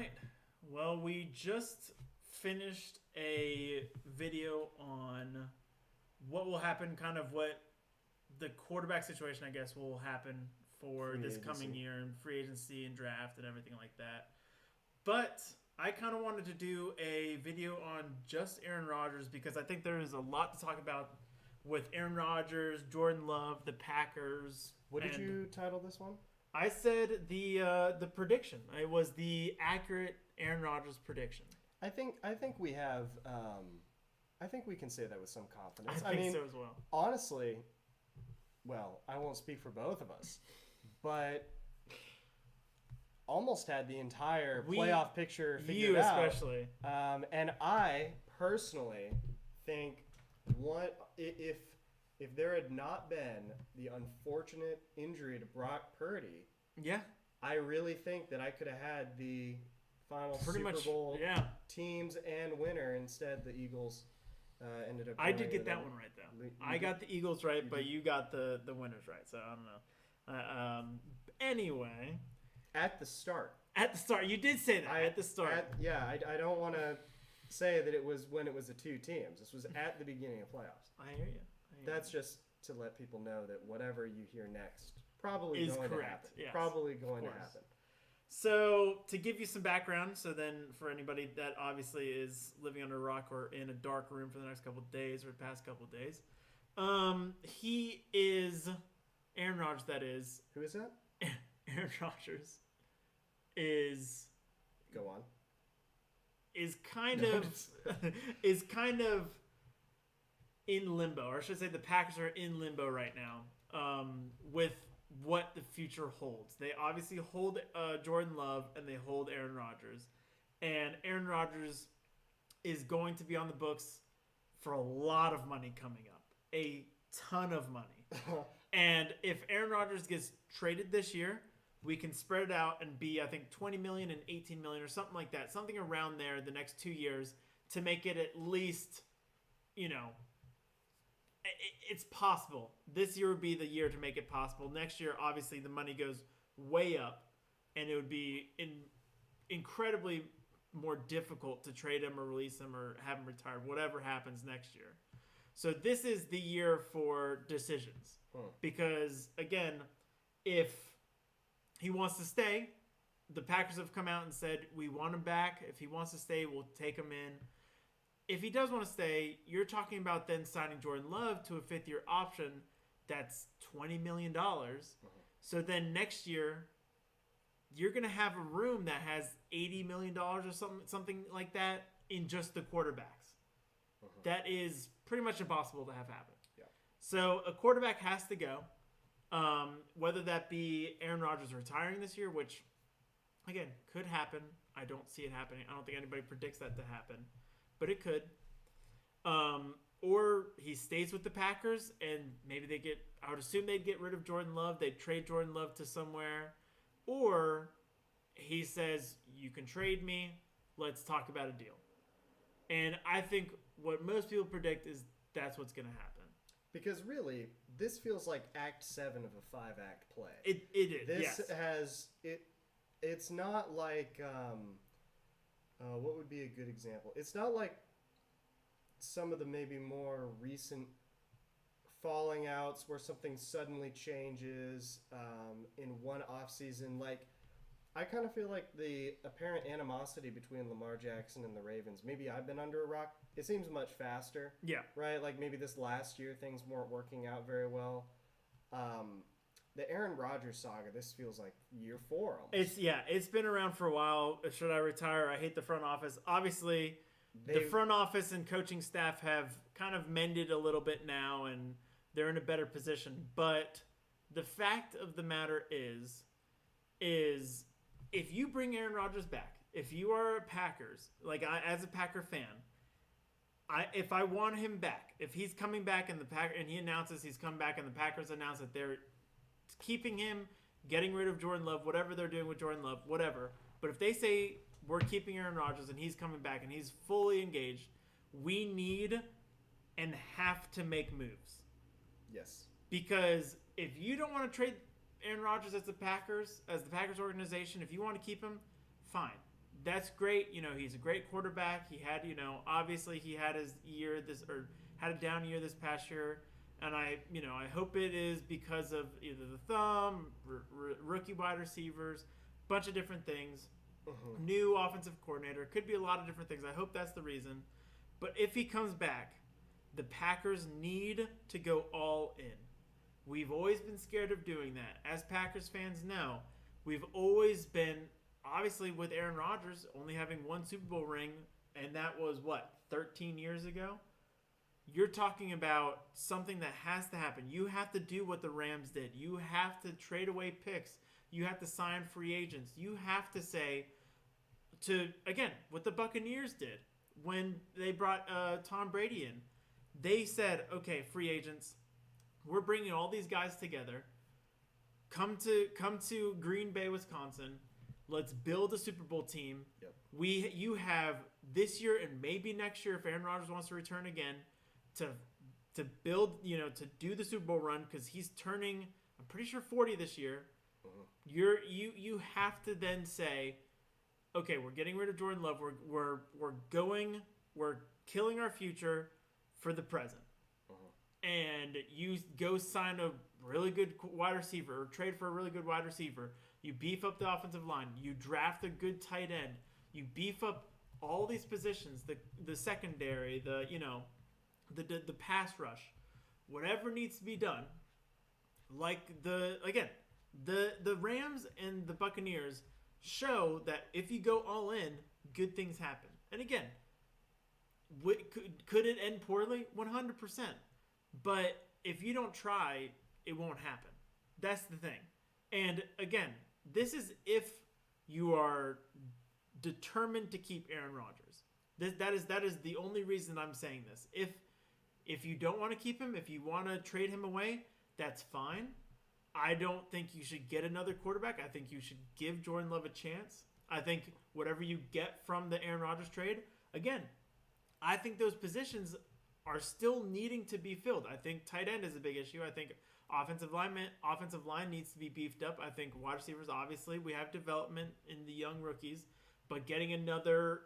right. Well, we just finished a video on what will happen, kind of what the quarterback situation, I guess, will happen for Free this agency. coming year and free agency and draft and everything like that. But I kind of wanted to do a video on just Aaron Rodgers because I think there is a lot to talk about with Aaron Rodgers, Jordan Love, the Packers. What did and you title this one? I said the prediction. It was the accurate Aaron Rodgers prediction. I think we have. I think we can say that with some I confidence. think so as well. Honestly, well, I won't speak for both of us, but almost had the entire playoff picture figured You out. especially. And I personally think if there had not been the unfortunate injury to Brock Purdy, Yeah. I really think that I could have had the final Pretty Super much. Bowl Yeah. teams and winner. Instead, the Eagles ended up. I did going get with that them. one right though. You I did? got the Eagles right, but you got the winners right. So I don't know. Anyway, At the start. at the start, you did say that at the start. I don't want to say that it was when it was the two teams. This was at the beginning of playoffs. I hear you. That's just to let people know that whatever you hear next probably Is going correct, to happen. yes, Probably going to course. happen. So, to give you some background, so then for anybody that obviously is living under a rock or in a dark room for the next couple of days or the past couple of days, he is Aaron Rodgers. That is Who is that? Aaron Rodgers is Go on. kind No, of is kind of in limbo, or I should say, the Packers are in limbo right now with what the future holds. They obviously hold Jordan Love and they hold Aaron Rodgers, and Aaron Rodgers is going to be on the books for a lot of money coming up, a ton of money. And if Aaron Rodgers gets traded this year, we can spread it out and be, I think, 20 million and 18 million or something like that, something around there the next 2 years to make it at least, it's possible. This year would be the year to make it possible. Next year, obviously, the money goes way up, and it would be incredibly more difficult to trade him or release him or have him retired, whatever happens next year. So this is the year for decisions. Because, again, if he wants to stay, the Packers have come out and said, we want him back. If he wants to stay, we'll take him in. If he does want to stay, you're talking about then signing Jordan Love to a fifth-year option. That's $20 million. So then next year, you're going to have a room that has $80 million or something like that in just the quarterbacks. That is pretty much impossible to have happen. Yeah. So a quarterback has to go. Whether that be Aaron Rodgers retiring this year, which, again, could happen. I don't see it happening. I don't think anybody predicts that to happen. But it could. Or he stays with the Packers, and maybe I would assume they'd get rid of Jordan Love. They'd trade Jordan Love to somewhere. Or he says, you can trade me. Let's talk about a deal. And I think what most people predict is that's what's going to happen. Because really, this feels like Act 7 of a 5-act play. It is, This yes. has... It's not like... what would be a good example? It's not like some of the maybe more recent falling outs where something suddenly changes in one offseason. Like, I kind of feel like the apparent animosity between Lamar Jackson and the Ravens, maybe I've been under a rock, it seems much faster. Yeah. Right? Like maybe this last year things weren't working out very well. The Aaron Rodgers saga, this feels like year 4 almost. It's been around for a while. Should I retire? I hate the front office. Obviously, the front office and coaching staff have kind of mended a little bit now, and they're in a better position. But the fact of the matter is if you bring Aaron Rodgers back, if you are Packers, as a Packer fan, if I want him back, if he's coming back and he announces he's come back and the Packers announce that they're keeping him, getting rid of Jordan Love, whatever they're doing with Jordan Love, whatever. But if they say we're keeping Aaron Rodgers and he's coming back and he's fully engaged, we need and have to make moves. Yes. Because if you don't want to trade Aaron Rodgers as the Packers organization, if you want to keep him, fine. that's great. He's a great quarterback. He had, obviously he had his had a down year this past year. And I hope it is because of either the thumb, rookie wide receivers, bunch of different things. New offensive coordinator. Could be a lot of different things. I hope that's the reason. But if he comes back, the Packers need to go all in. We've always been scared of doing that. As Packers fans know, we've always been, obviously with Aaron Rodgers only having one Super Bowl ring, and that was, 13 years ago? You're talking about something that has to happen. You have to do what the Rams did. You have to trade away picks. You have to sign free agents. You have to say, again, what the Buccaneers did when they brought Tom Brady in. They said, okay, free agents, we're bringing all these guys together. Come to Green Bay, Wisconsin. Let's build a Super Bowl team. Yep. You have this year and maybe next year if Aaron Rodgers wants to return again to build, to do the Super Bowl run because he's turning, I'm pretty sure 40 this year. You have to then say, okay, we're getting rid of Jordan Love. We're killing our future for the present. And you go sign a really good wide receiver or trade for a really good wide receiver. You beef up the offensive line. You draft a good tight end. You beef up all these positions, the secondary, the pass rush, whatever needs to be done. Like the Rams and the Buccaneers show that if you go all in, good things happen. And again, could it end poorly? 100%. But if you don't try, it won't happen. That's the thing. And again, this is if you are determined to keep Aaron Rodgers. That is the only reason I'm saying this. If you don't want to keep him, if you want to trade him away, that's fine. I don't think you should get another quarterback. I think you should give Jordan Love a chance. I think whatever you get from the Aaron Rodgers trade, again, I think those positions are still needing to be filled. I think tight end is a big issue. I think offensive line needs to be beefed up. I think wide receivers, obviously, we have development in the young rookies, but getting another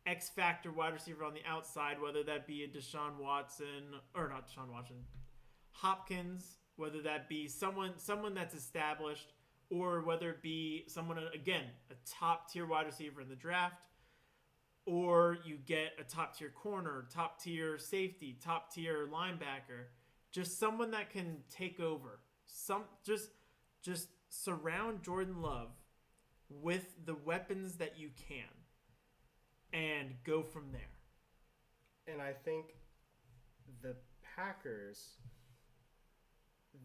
X factor wide receiver on the outside, whether that be a Hopkins, whether that be someone that's established, or whether it be someone, again, a top tier wide receiver in the draft, or you get a top tier corner, top tier safety, top tier linebacker, just someone that can take over. Just surround Jordan Love with the weapons that you can and go from there. And I think the Packers,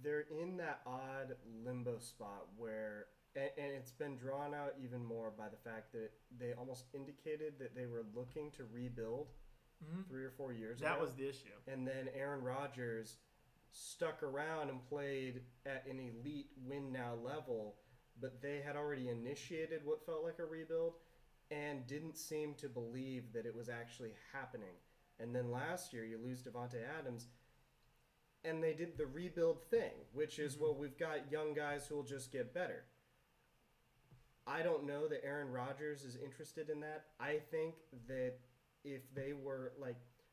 they're in that odd limbo spot where, and it's been drawn out even more by the fact that they almost indicated that they were looking to rebuild 3 or 4 years ago. That was the issue. And then Aaron Rodgers stuck around and played at an elite win-now level, but they had already initiated what felt like a rebuild and didn't seem to believe that it was actually happening. And then last year, you lose Devontae Adams, and they did the rebuild thing, which is, well, we've got young guys who will just get better. I don't know that Aaron Rodgers is interested in that. I think that if they were,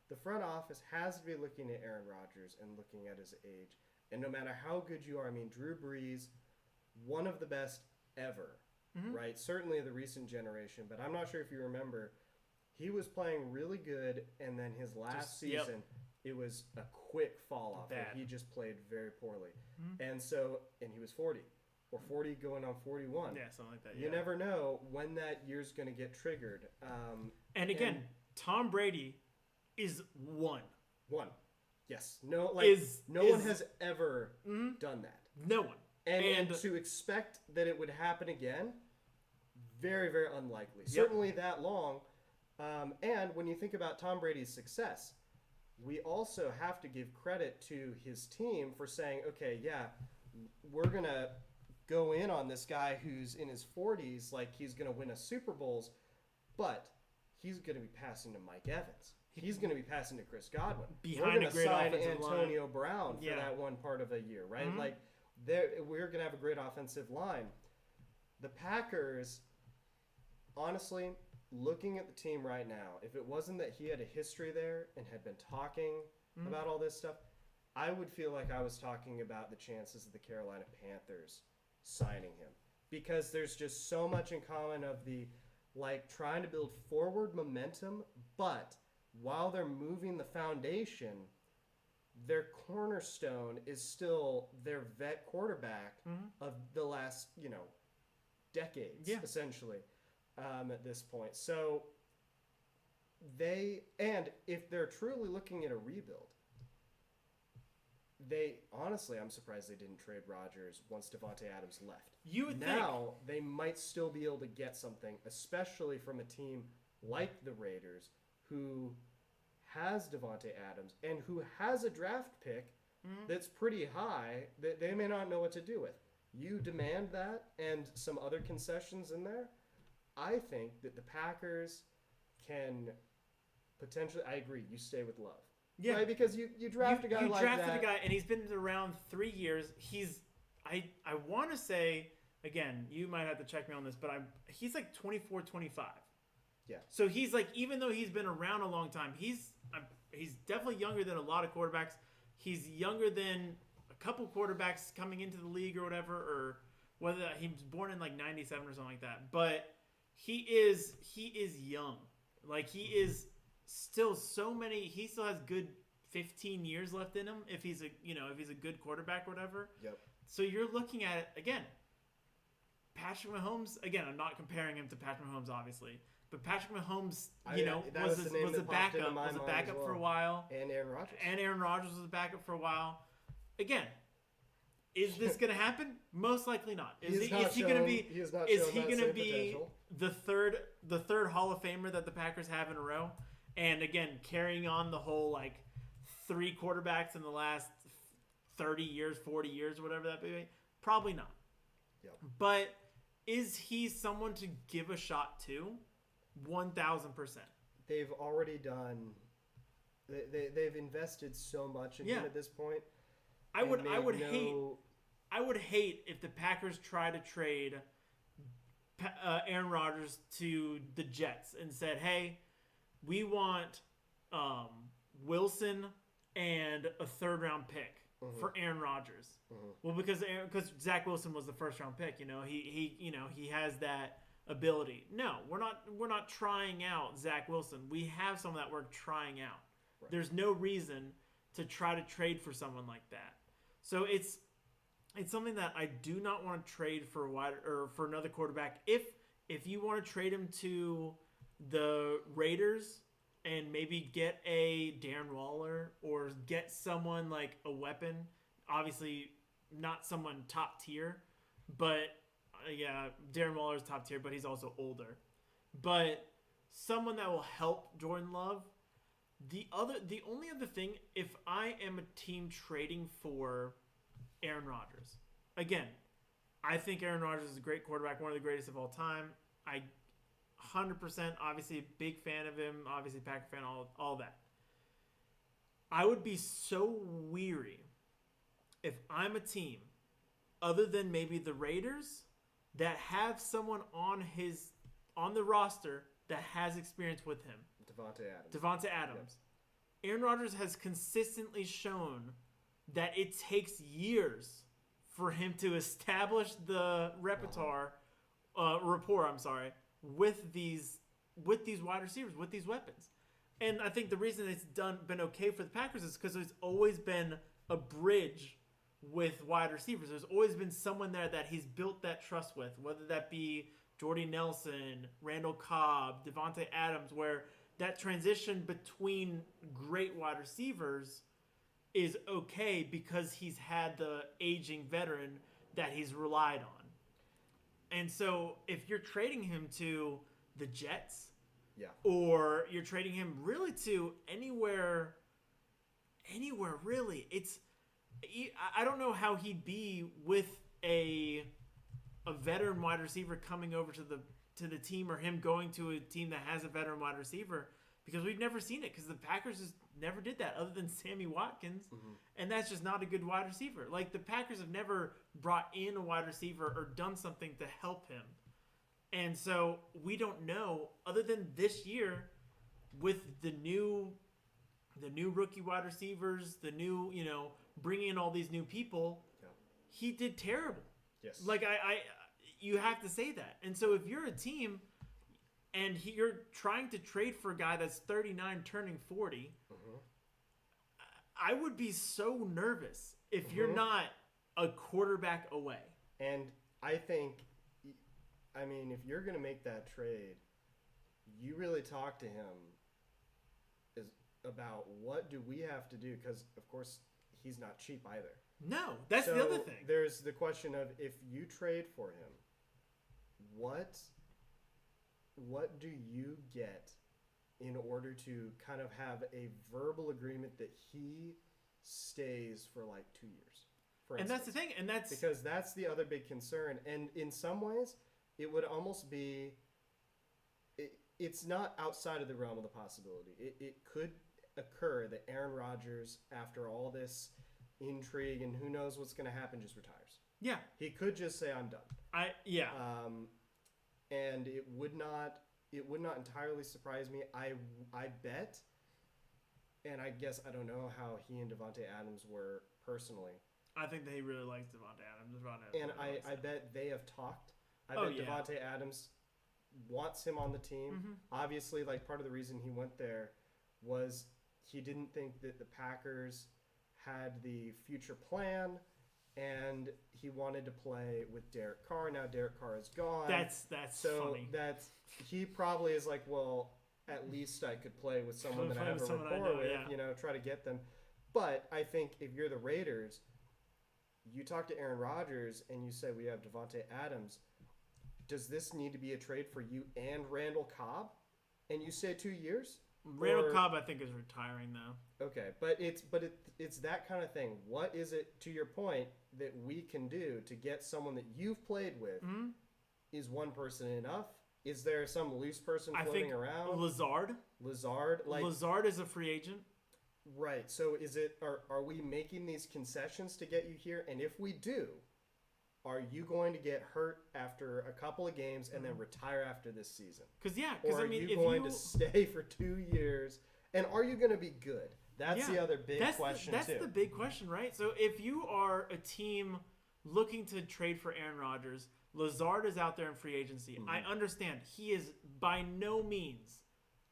the front office has to be looking at Aaron Rodgers and looking at his age. And no matter how good you are, Drew Brees, one of the best ever, right? Certainly the recent generation, but I'm not sure if you remember, he was playing really good, and then his last season, it was a quick fall off. He just played very poorly. And he was 40. Or 40 going on 41. Yeah, something like that. You never know when that year's going to get triggered. And again, Tom Brady is one. Yes. No one has ever done that. No one. And to expect that it would happen again, very, very unlikely. Certainly that long. And when you think about Tom Brady's success, we also have to give credit to his team for saying, okay, we're going to go in on this guy who's in his 40s, like he's going to win us Super Bowls, but he's going to be passing to Mike Evans. He's going to be passing to Chris Godwin. Behind we're going a great to sign offensive Antonio line. Brown for that one part of a year, right? We're going to have a great offensive line. The Packers, honestly, looking at the team right now, if it wasn't that he had a history there and had been talking about all this stuff, I would feel like I was talking about the chances of the Carolina Panthers signing him. Because there's just so much in common of the, like, trying to build forward momentum, but while they're moving the foundation, their cornerstone is still their vet quarterback of the last, decades, essentially, at this point. So if they're truly looking at a rebuild, I'm surprised they didn't trade Rodgers once Davante Adams left. You would now they might still be able to get something, especially from a team like the Raiders, who has Davante Adams and who has a draft pick that's pretty high that they may not know what to do with. You demand that and some other concessions in there. I think that the Packers can potentially. I agree. You stay with Love. Yeah, right? Because you draft a guy like that. You drafted a guy, and he's been around 3 years. I want to say, again, you might have to check me on this, but he's like 24, 25. Yeah. So he's like, even though he's been around a long time, he's definitely younger than a lot of quarterbacks. He's younger than a couple quarterbacks coming into the league or whatever, or whether he was born in like 97 or something like that. But he is young. Like, he is still he still has good 15 years left in him if he's a good quarterback or whatever. Yep. So you're looking at it again. Patrick Mahomes, again, I'm not comparing him to Patrick Mahomes, obviously, but Patrick Mahomes, was a backup for a while. And Aaron Rodgers was a backup for a while. Again, is this going to happen? Most likely not. Is he going to be the third Hall of Famer that the Packers have in a row? And again, carrying on the whole, like, 3 quarterbacks in the last 30 years, 40 years, whatever that may be? Probably not. Yep. But is he someone to give a shot to? 1,000%. They've already done. They've invested so much in him at this point. I would hate if the Packers try to trade Aaron Rodgers to the Jets and said, "Hey, we want Wilson and a 3rd-round pick for Aaron Rodgers." Well, because Zach Wilson was the 1st-round pick, he has that ability. No, we're not trying out Zach Wilson. We have someone that we're trying out. Right. There's no reason to try to trade for someone like that. So it's something that I do not want to trade for for another quarterback. If you want to trade him to the Raiders and maybe get a Darren Waller or get someone like a weapon, obviously not someone top tier, but Darren Waller's top tier, but he's also older. But someone that will help Jordan Love. The only other thing, if I am a team trading for Aaron Rodgers, again, I think Aaron Rodgers is a great quarterback, one of the greatest of all time. I 100%, obviously a big fan of him, obviously Packer fan, all that. I would be so weary if I'm a team, other than maybe the Raiders, that have someone on the roster that has experience with him. Davante Adams. Yep. Aaron Rodgers has consistently shown that it takes years for him to establish the rapport with these wide receivers, with these weapons. And I think the reason it's been okay for the Packers is because there's always been a bridge with wide receivers. There's always been someone there that he's built that trust with, whether that be Jordy Nelson, Randall Cobb, Davante Adams, where that transition between great wide receivers is okay because he's had the aging veteran that he's relied on. And so if you're trading him to the Jets, or you're trading him really to anywhere really, I don't know how he'd be with a veteran wide receiver coming over to the team, or him going to a team that has a veteran wide receiver, because we've never seen it, because the Packers just never did that other than Sammy Watkins, and that's just not a good wide receiver. Like, the Packers have never brought in a wide receiver or done something to help him. And so we don't know, other than this year, with the new rookie wide receivers, the new, bringing in all these new people, Yeah. he did terrible. Yes. Like you have to say that. And so if you're a team and you're trying to trade for a guy that's 39 turning 40, I would be so nervous if you're not a quarterback away. And I think, if you're going to make that trade, you really talk to him about what do we have to do, because, of course, he's not cheap either. No, that's the other thing. There's the question of, if you trade for him, what do you get in order to kind of have a verbal agreement that he stays for like 2 years? And that's the thing, because that's the other big concern. And in some ways, it would almost be, it's not outside of the realm of the possibility. It could occur that Aaron Rodgers, after all this intrigue and who knows what's going to happen, just retires. Yeah, he could just say, "I'm done." And it would not entirely surprise me. I bet, and I guess I don't know how he and Davante Adams were personally. I think that he really likes Davante Adams. And I bet they have talked. I bet Davante Adams wants him on the team. Mm-hmm. Obviously, like, part of the reason he went there was he didn't think that the Packers had the future plan, and he wanted to play with Derek Carr. Now Derek Carr is gone. That's so funny. He probably is like, well, at least I could play with someone that I have a rapport with, try to get them. But I think if you're the Raiders, you talk to Aaron Rodgers and you say, we have Davante Adams. Does this need to be a trade for you and Randall Cobb? And you say 2 years? Randall Cobb, I think, is retiring though. Okay, but it's that kind of thing. What is it, to your point, that we can do to get someone that you've played with? Mm-hmm. Is one person enough? Is there some loose person floating around? Lazard, Lazard is a free agent. Right. So are we making these concessions to get you here? And if we do, are you going to get hurt after a couple of games and then retire after this season? Or are you going to stay for 2 years? And are you going to be good? That's the other big question, That's the big question, right? So if you are a team looking to trade for Aaron Rodgers, Lazard is out there in free agency. Mm-hmm. I understand he is by no means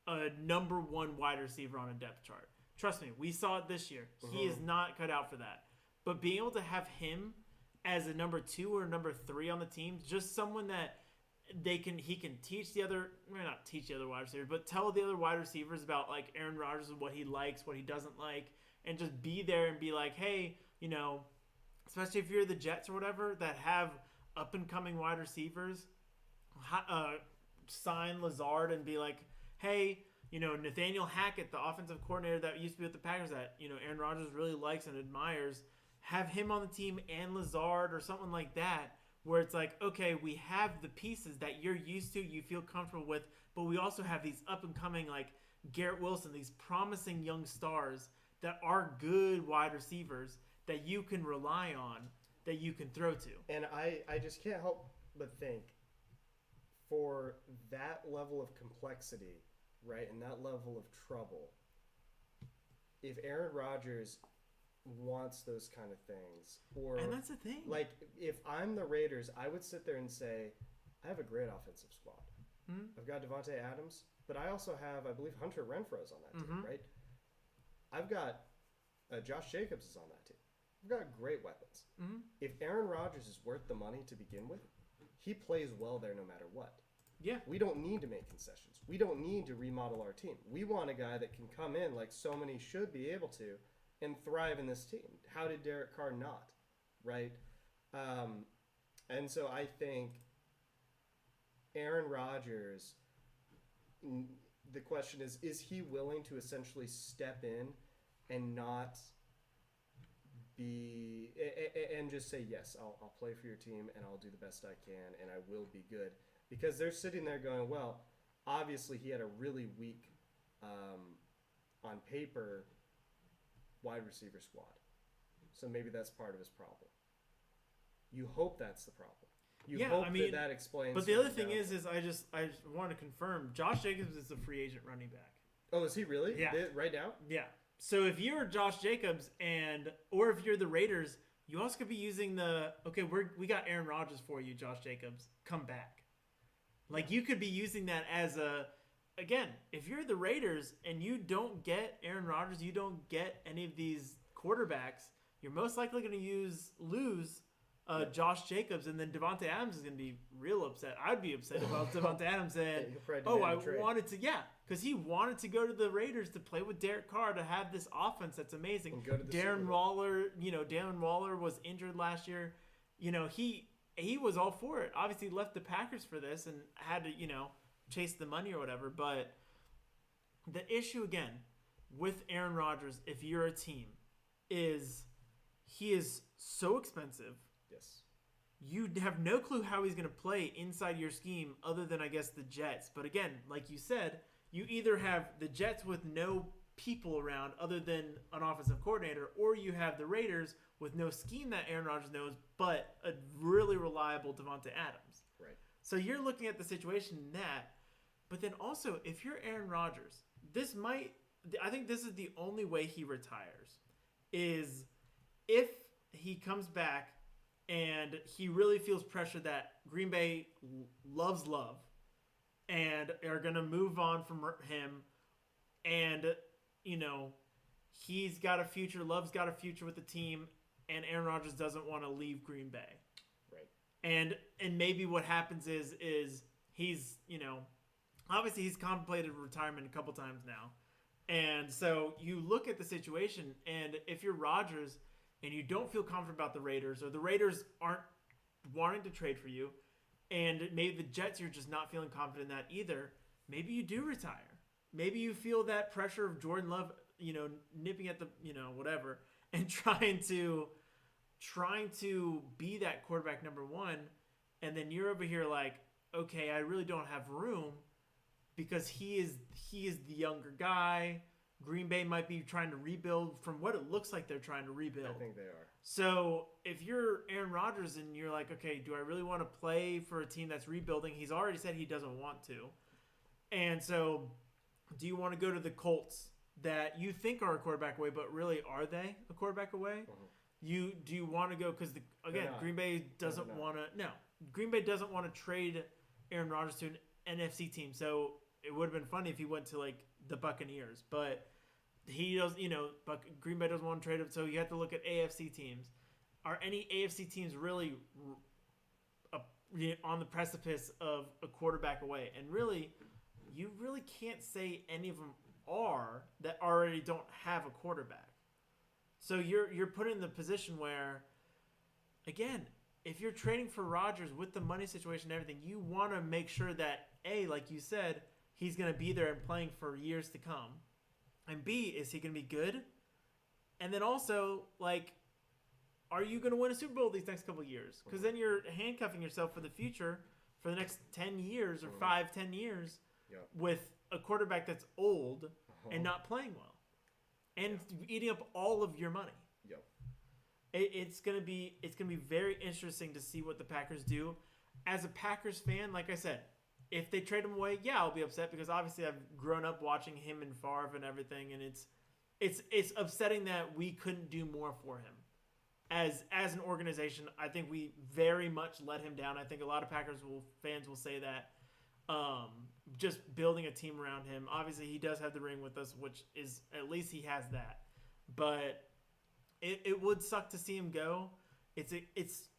a number one wide receiver on a depth chart. Trust me, we saw it this year. Mm-hmm. He is not cut out for that. But being able to have him as a number 2 or number 3 on the team, just someone that he can teach the other, not teach the other wide receivers, but tell the other wide receivers about like Aaron Rodgers and what he likes, what he doesn't like, and just be there and be like, hey, especially if you're the Jets or whatever that have up and coming wide receivers, sign Lazard and be like, hey, Nathaniel Hackett, the offensive coordinator that used to be with the Packers that, Aaron Rodgers really likes and admires, have him on the team and Lazard or something like that, where it's like, okay, we have the pieces that you're used to, you feel comfortable with, but we also have these up-and-coming, like Garrett Wilson, these promising young stars that are good wide receivers that you can rely on, that you can throw to. And I just can't help but think, for that level of complexity, right, and that level of trouble, if Aaron Rodgers wants those kind of things, and that's the thing. Like, if I'm the Raiders, I would sit there and say, I have a great offensive squad. Mm-hmm. I've got Davante Adams, but I also have, I believe, Hunter Renfro's on that team, right? I've got Josh Jacobs is on that team. I've got great weapons. Mm-hmm. If Aaron Rodgers is worth the money to begin with, he plays well there no matter what. Yeah. We don't need to make concessions. We don't need to remodel our team. We want a guy that can come in like so many should be able to and thrive in this team. How did Derek Carr not? Right? And so I think Aaron Rodgers, the question is he willing to essentially step in and not be and just say, yes, I'll play for your team and I'll do the best I can and I will be good? Because they're sitting there going, well, obviously he had a really weak, on paper, wide receiver squad. So maybe that's part of his problem. You hope that's the problem. You Yeah, hope I mean, that explains. But the other thing down. is I just want to confirm Josh Jacobs is a free agent running back. Oh, is he really? Yeah. Right now? Yeah. So if you're Josh Jacobs or if you're the Raiders, you also could be using we got Aaron Rodgers for you, Josh Jacobs. Come back. Like you could be using that as again, if you're the Raiders and you don't get Aaron Rodgers, you don't get any of these quarterbacks, you're most likely going to lose Josh Jacobs, and then Devontae Adams is going to be real upset. I'd be upset if I was Devontae Adams and wanted to, because he wanted to go to the Raiders to play with Derek Carr to have this offense that's amazing. And go to the Darren Waller was injured last year. He was all for it. Obviously, left the Packers for this and had to chase the money or whatever. But the issue again with Aaron Rodgers, if you're a team, is he is so expensive. Yes. You have no clue how he's going to play inside your scheme other than, I guess, the Jets. But again, like you said, you either have the Jets with no people around other than an offensive coordinator, or you have the Raiders with no scheme that Aaron Rodgers knows, but a really reliable Devontae Adams. Right. So you're looking at the situation in that. But then also, if you're Aaron Rodgers, I think this is the only way he retires, is if he comes back and he really feels pressure that Green Bay loves love and are going to move on from him, and he's got a future, Love's got a future with the team, and Aaron Rodgers doesn't want to leave Green Bay. Right. And maybe what happens is he's, obviously he's contemplated retirement a couple times now. And so you look at the situation, and if you're Rodgers and you don't feel confident about the Raiders, or the Raiders aren't wanting to trade for you, and maybe the Jets you're just not feeling confident in that either, maybe you do retire. Maybe you feel that pressure of Jordan Love, nipping at the, whatever, and trying to be that quarterback number one, and then you're over here like, okay, I really don't have room because he is the younger guy. Green Bay might be trying to rebuild from what it looks like they're trying to rebuild. I think they are. So if you're Aaron Rodgers and you're like, okay, do I really want to play for a team that's rebuilding? He's already said he doesn't want to. And so do you want to go to the Colts that you think are a quarterback away, but really are they a quarterback away? Mm-hmm. Do you want to go, because Green Bay doesn't want to. No, Green Bay doesn't want to trade Aaron Rodgers to an NFC team. So it would have been funny if he went to like the Buccaneers, but he does. But Green Bay doesn't want to trade him. So you have to look at AFC teams. Are any AFC teams really on the precipice of a quarterback away? And really, you really can't say any of them are that already don't have a quarterback. So you're put in the position where, again, if you're trading for Rodgers with the money situation and everything, you want to make sure that A, like you said, he's going to be there and playing for years to come, and B, is he going to be good? And then also, like, are you going to win a Super Bowl these next couple of years? Because then you're handcuffing yourself for the future for the next 10 years or 5-10 years with a quarterback that's old and not playing well and eating up all of your money. Yep. It's gonna be very interesting to see what the Packers do. As a Packers fan, like I said, if they trade him away, I'll be upset because obviously I've grown up watching him and Favre and everything, and it's upsetting that we couldn't do more for him. As an organization, I think we very much let him down. I think a lot of Packers fans will say that. Just building a team around him. Obviously, he does have the ring with us, which is, at least he has that. But it would suck to see him go.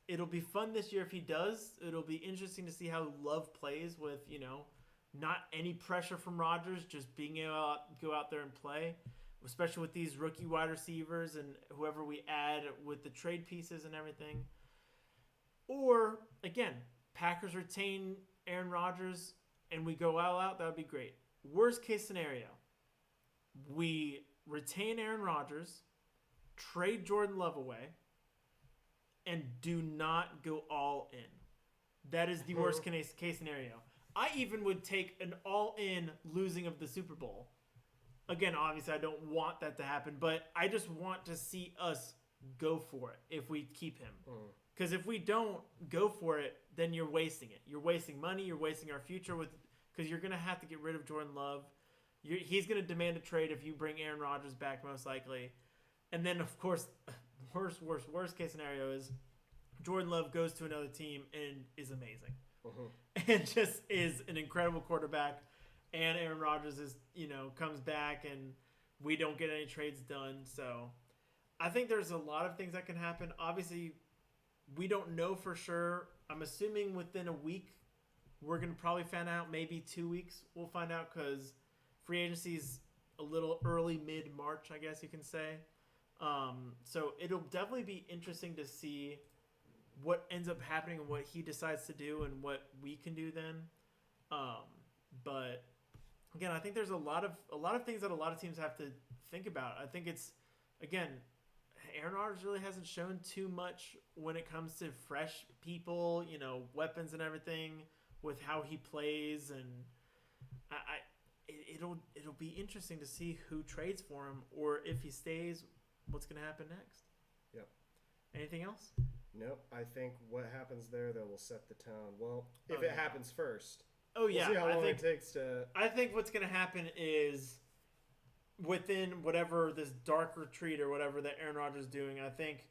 It'll be fun this year if he does. It'll be interesting to see how Love plays with, not any pressure from Rodgers, just being able to go out there and play, especially with these rookie wide receivers and whoever we add with the trade pieces and everything. Or, again, Packers retain Aaron Rodgers and we go all out, that would be great. Worst case scenario, we retain Aaron Rodgers, trade Jordan Love away, and do not go all in. That is the worst case scenario. I even would take an all-in losing of the Super Bowl. Again, obviously, I don't want that to happen, but I just want to see us go for it if we keep him. Because if we don't go for it, then you're wasting it. You're wasting money. You're wasting our future because you're going to have to get rid of Jordan Love. He's going to demand a trade if you bring Aaron Rodgers back, most likely. And then, of course, worst case scenario is Jordan Love goes to another team and is amazing. And just is an incredible quarterback. And Aaron Rodgers comes back and we don't get any trades done. So I think there's a lot of things that can happen. Obviously, we don't know for sure. I'm assuming within a week, we're going to probably find out. Maybe 2 weeks, we'll find out because free agency is a little early, mid-March, I guess you can say. So it'll definitely be interesting to see what ends up happening and what he decides to do and what we can do then. But again, I think there's a lot of things that a lot of teams have to think about. I think it's, again, Aaron Rodgers really hasn't shown too much when it comes to fresh people, weapons and everything with how he plays, and it'll be interesting to see who trades for him, or if he stays, what's going to happen next. Yep. Anything else? Nope. I think what happens there, though, will set the tone. Well, if it happens first. Oh, yeah. We'll see how long it takes to... I think what's going to happen is within whatever this dark retreat or whatever that Aaron Rodgers is doing, I think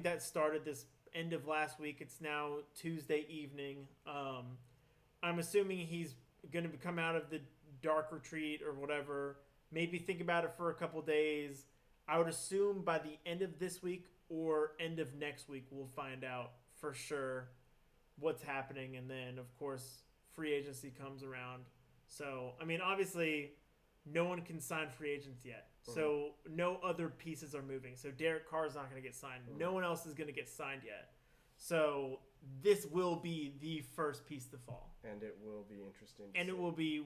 that started this end of last week. It's now Tuesday evening. I'm assuming he's going to come out of the dark retreat or whatever, maybe think about it for a couple days. I would assume by the end of this week or end of next week, we'll find out for sure what's happening. And then, of course, free agency comes around. So, I mean, obviously, no one can sign free agents yet. So, no other pieces are moving. So, Derek Carr's not going to get signed. No one else is going to get signed yet. So, this will be the first piece to fall. And it will be interesting. And it will be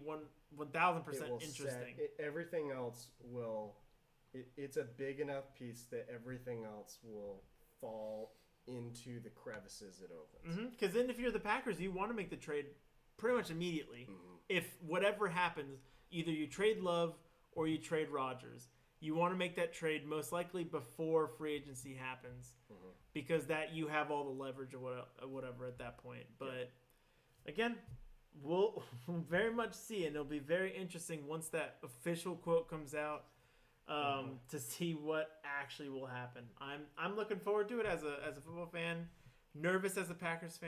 1,000% interesting. Everything else will... It's a big enough piece that everything else will fall into the crevices it opens. Because then if you're the Packers, you want to make the trade pretty much immediately. If whatever happens, either you trade Love or you trade Rodgers. You want to make that trade most likely before free agency happens because that you have all the leverage or whatever at that point. But again, we'll very much see, and it'll be very interesting once that official quote comes out. To see what actually will happen. I'm looking forward to it as a football fan, nervous as a Packers fan.